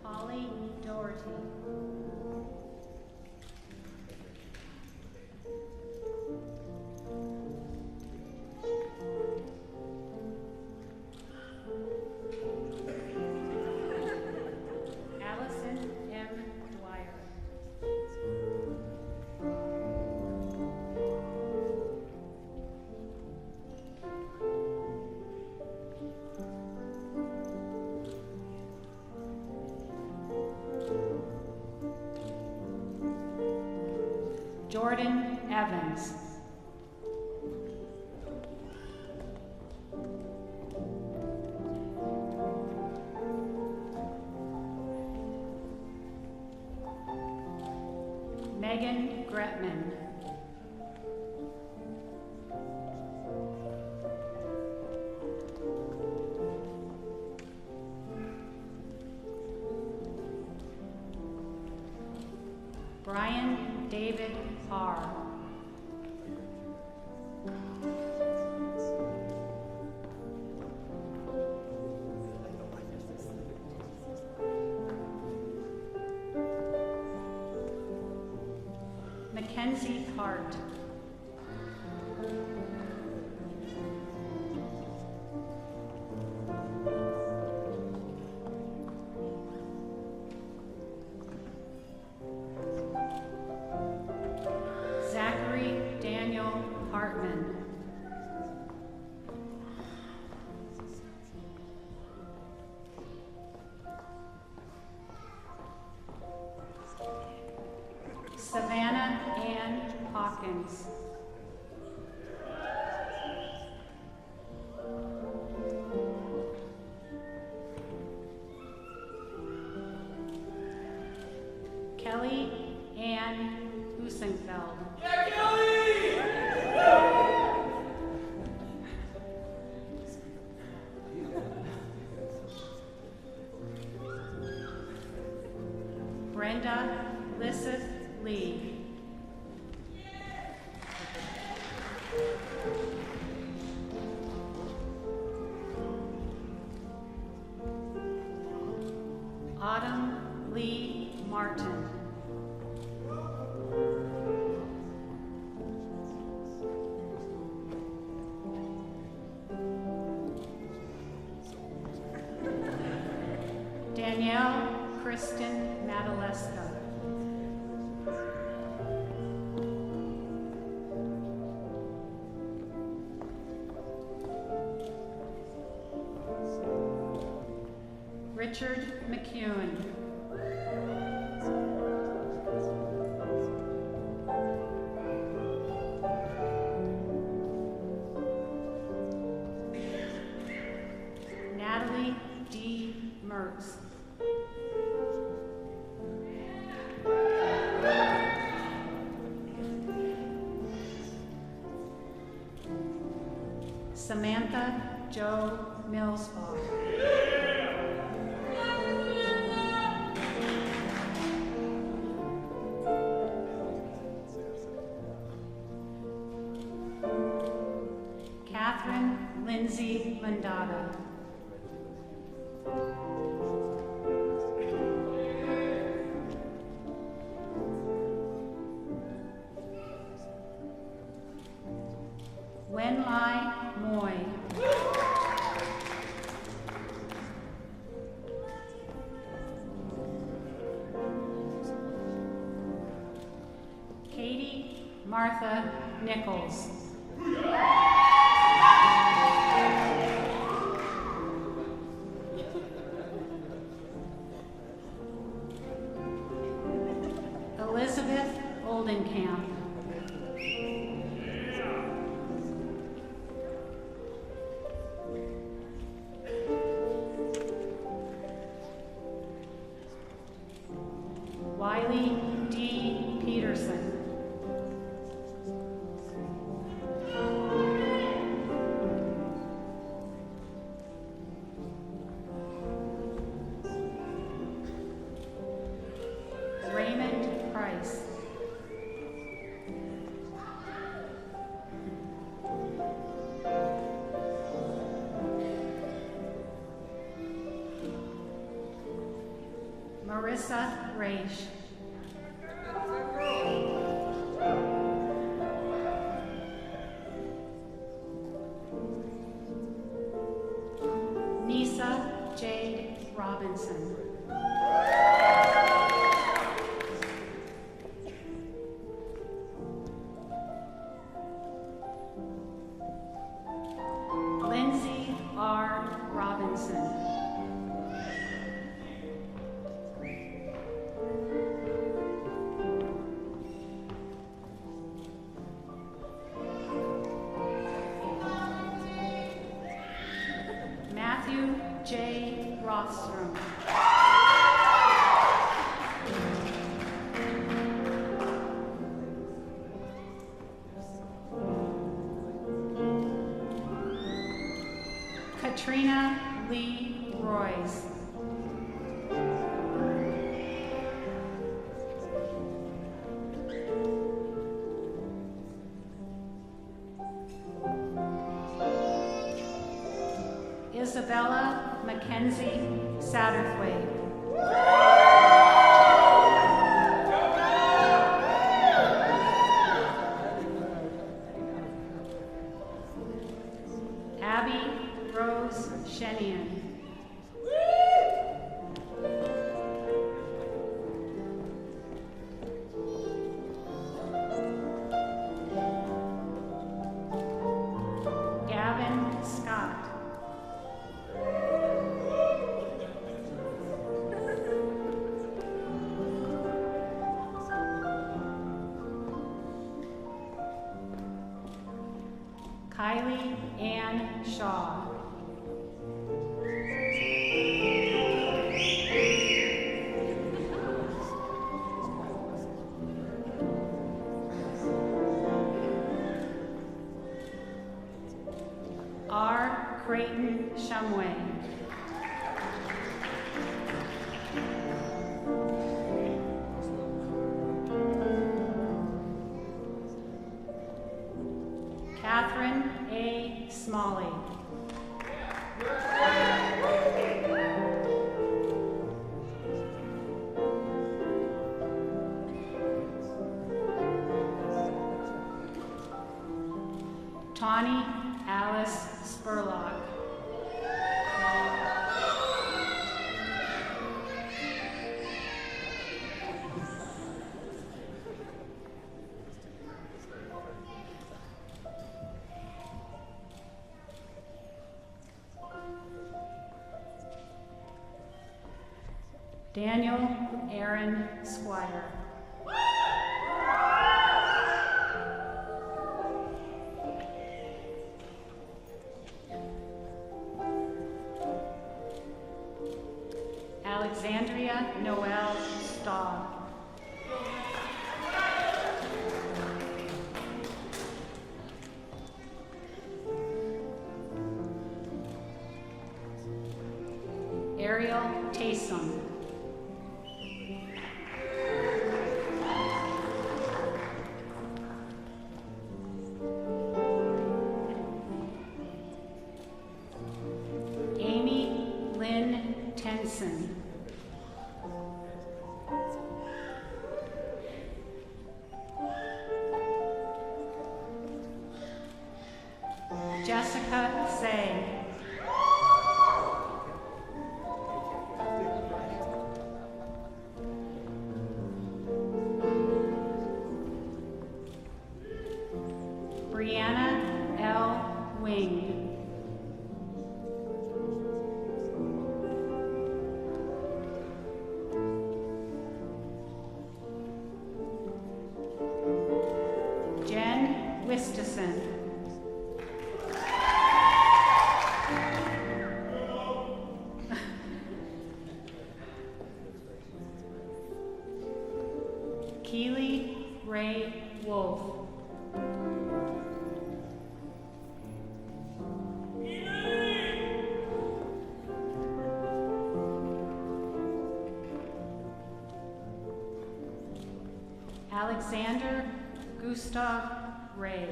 Holly Doherty. Allison M. Dwyer. Jordan Evans. Megan Gretman. Brian David Parr. Mackenzie Hart. Zachary Daniel Hartman. Savannah Ann Hawkins. Kelly Ann Husenfeld. Brenda Lisseth Lee. Autumn Lee Martin. Danielle Kristen Madaleska. Richard McEwen. Natalie D. Mertz. Samantha Jo Millsbach. Catherine Lindsay Mandata. Wenlai Moy. Katie Martha Nichols. Marissa Raish. Nisa Jade Robinson. Lindsay R. Robinson. Matthew J. Rostrom. Katrina Lee Royce. Isabella Mackenzie Satterthwaite. Abby Rose Shenian. Gavin Scott. Kylie Ann Shaw. R. Creighton Shumway. Catherine A. Smalley. Tawny Alice Spurlock. Daniel Aaron Squire. Alexandria Noel Staub. Ariel Taysom. Amy Lynn Tenson. Jessica Say. Brianna L. Wing. Jen Wistison. Keely Ray Wolf. Alexander Gustav Ray.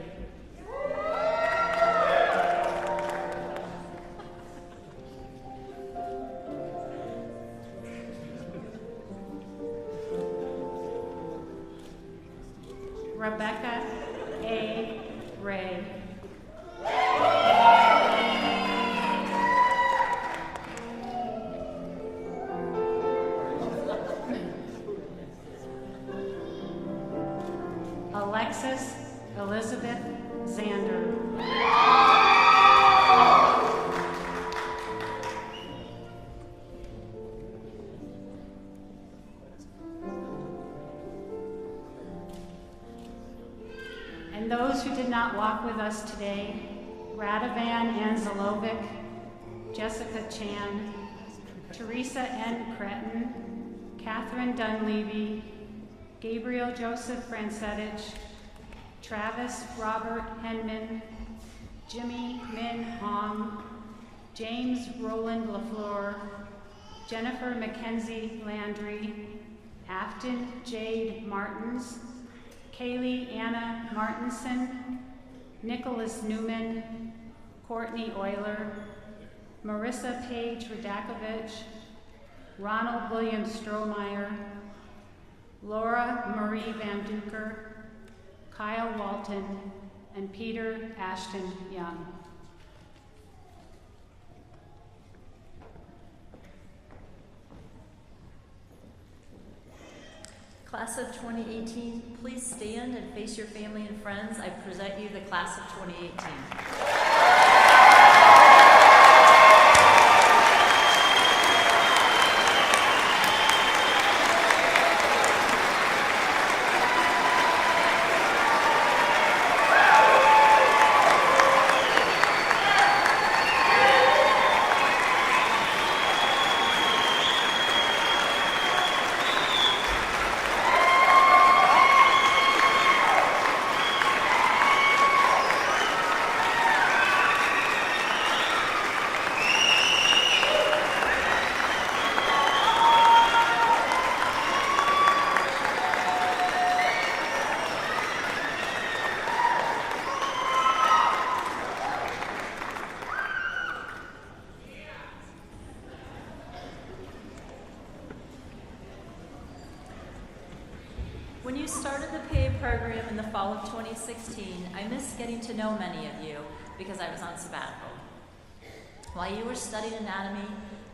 Rebecca A. Ray. Alexis Elizabeth Zander. And those who did not walk with us today, Radovan Anzelovic, Jessica Chan, Teresa N. Cretin, Catherine Dunleavy, Gabriel Joseph Francetic, Travis Robert Henman, Jimmy Min Hong, James Roland LaFleur, Jennifer Mackenzie Landry, Afton Jade Martins, Kaylee Anna Martinson, Nicholas Newman, Courtney Euler, Marissa Page Radakovich, Ronald William Strohmeyer, Laura Marie Van Duker, Kyle Walton, and Peter Ashton Young. Class of 2018, please stand and face your family and friends. I present you the class of 2018. When you started the PA program in the fall of 2016, I missed getting to know many of you because I was on sabbatical. While you were studying anatomy,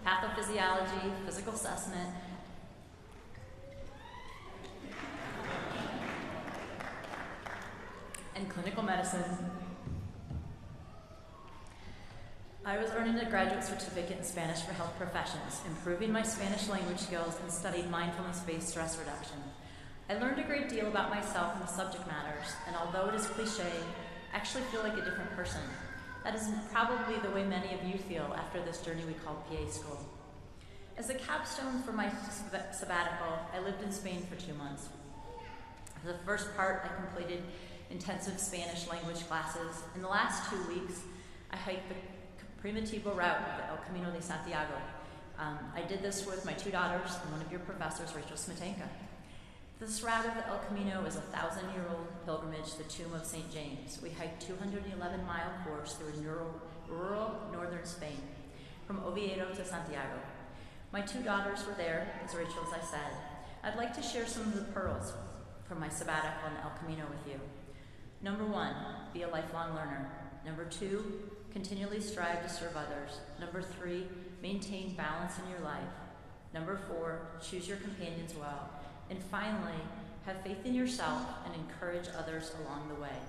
pathophysiology, physical assessment, and clinical medicine, I was earning a graduate certificate in Spanish for health professions, improving my Spanish language skills, and studied mindfulness-based stress reduction. I learned a great deal about myself and the subject matters, and although it is cliche, I actually feel like a different person. That is probably the way many of you feel after this journey we call PA school. As a capstone for my sabbatical, I lived in Spain for 2 months. For the first part, I completed intensive Spanish language classes. In the last 2 weeks, I hiked the Primitivo route of the El Camino de Santiago. I did this with my 2 daughters and one of your professors, Rachel Smetanka. This route of the El Camino is a 1,000-year-old pilgrimage to the tomb of St. James. We hiked a 211-mile course through rural northern Spain, from Oviedo to Santiago. My 2 daughters were there, as Rachel, as I said. I'd like to share some of the pearls from my sabbatical on the El Camino with you. Number 1, be a lifelong learner. Number 2, continually strive to serve others. Number 3, maintain balance in your life. Number 4, choose your companions well. And finally, have faith in yourself and encourage others along the way.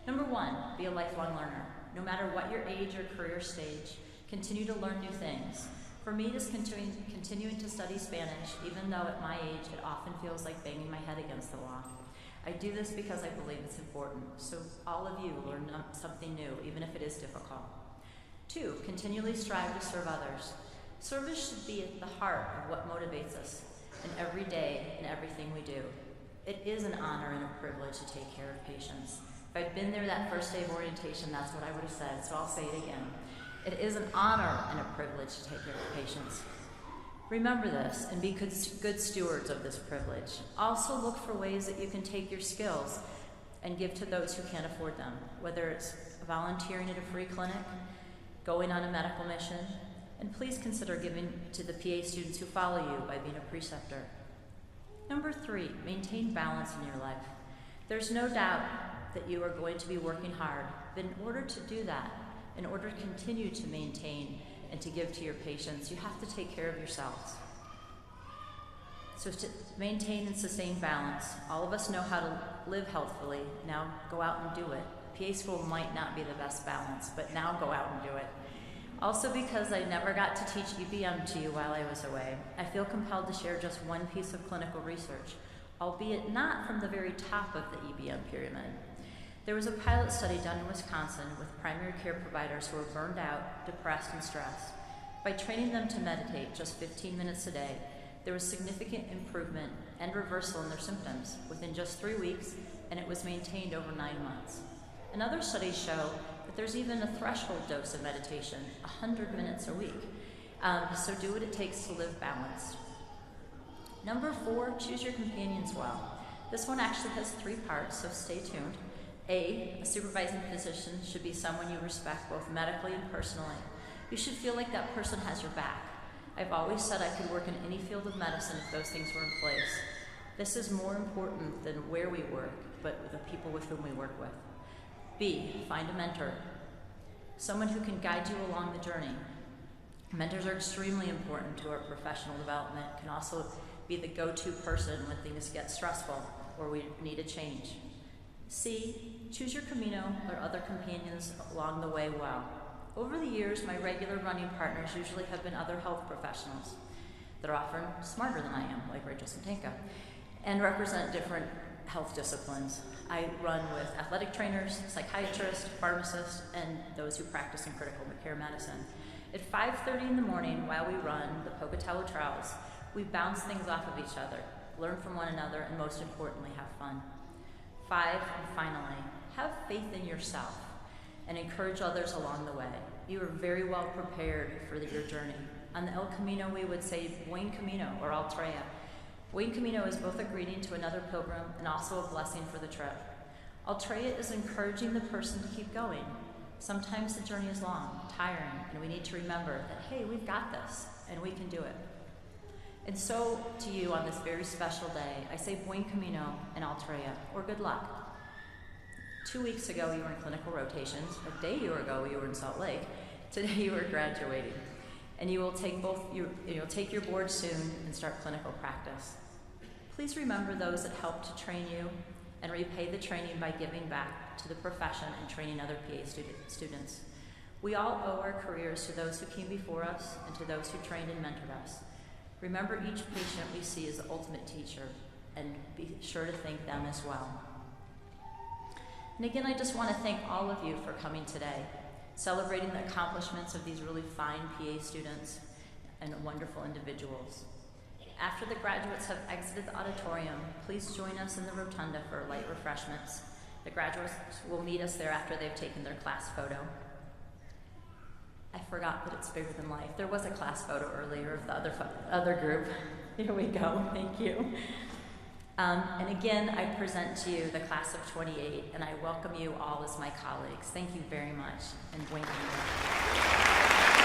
Number 1, be a lifelong learner. No matter what your age or career stage, continue to learn new things. For me, it is continuing to study Spanish, even though at my age it often feels like banging my head against the wall. I do this because I believe it's important, so all of you learn something new, even if it is difficult. 2, continually strive to serve others. Service should be at the heart of what motivates us in every day and everything we do. It is an honor and a privilege to take care of patients. If I'd been there that first day of orientation, that's what I would have said, so I'll say it again. It is an honor and a privilege to take care of patients. Remember this and be good stewards of this privilege. Also look for ways that you can take your skills and give to those who can't afford them, whether it's volunteering at a free clinic, going on a medical mission, and please consider giving to the PA students who follow you by being a preceptor. Number 3, maintain balance in your life. There's no doubt that you are going to be working hard, but in order to do that, in order to continue to maintain and to give to your patients, you have to take care of yourselves. So to maintain and sustain balance, all of us know how to live healthfully. Now go out and do it. PA school might not be the best balance, but now go out and do it. Also, because I never got to teach EBM to you while I was away, I feel compelled to share just one piece of clinical research, albeit not from the very top of the EBM pyramid. There was a pilot study done in Wisconsin with primary care providers who were burned out, depressed, and stressed. By training them to meditate just 15 minutes a day, there was significant improvement and reversal in their symptoms within just 3 weeks, and it was maintained over 9 months. And other studies show that there's even a threshold dose of meditation, 100 minutes a week. So do what it takes to live balanced. Number 4, choose your companions well. This one actually has 3 parts, so stay tuned. A supervising physician should be someone you respect both medically and personally. You should feel like that person has your back. I've always said I could work in any field of medicine if those things were in place. This is more important than where we work, but the people with whom we work with. B, find a mentor. Someone who can guide you along the journey. Mentors are extremely important to our professional development, can also be the go-to person when things get stressful or we need a change. C, choose your Camino or other companions along the way well. Over the years, my regular running partners usually have been other health professionals. They're often smarter than I am, like Rachel Santenka, and represent different health disciplines. I run with athletic trainers, psychiatrists, pharmacists, and those who practice in critical care medicine. At 5:30 in the morning, while we run the Pocatello Trails, we bounce things off of each other, learn from one another, and most importantly, have fun. 5, and finally, have faith in yourself and encourage others along the way. You are very well prepared for your journey. On the El Camino, we would say Buen Camino or Altrea. Buen Camino is both a greeting to another pilgrim and also a blessing for the trip. Altrea is encouraging the person to keep going. Sometimes the journey is long, tiring, and we need to remember that, hey, we've got this, and we can do it. And so, to you on this very special day, I say Buen Camino and Altrea, or good luck. 2 weeks ago, you were in clinical rotations. A day ago, you were in Salt Lake. Today, you are graduating. And you will take you'll take your board soon and start clinical practice. Please remember those that helped to train you and repay the training by giving back to the profession and training other PA students. We all owe our careers to those who came before us and to those who trained and mentored us. Remember each patient we see as the ultimate teacher, and be sure to thank them as well. And again, I just want to thank all of you for coming today, celebrating the accomplishments of these really fine PA students and wonderful individuals. After the graduates have exited the auditorium, please join us in the rotunda for light refreshments. The graduates will meet us there after they've taken their class photo. I forgot that it's bigger than life. There was a class photo earlier of the other group. Here we go. Thank you. And again, I present to you the class of 28, and I welcome you all as my colleagues. Thank you very much, and buen camino.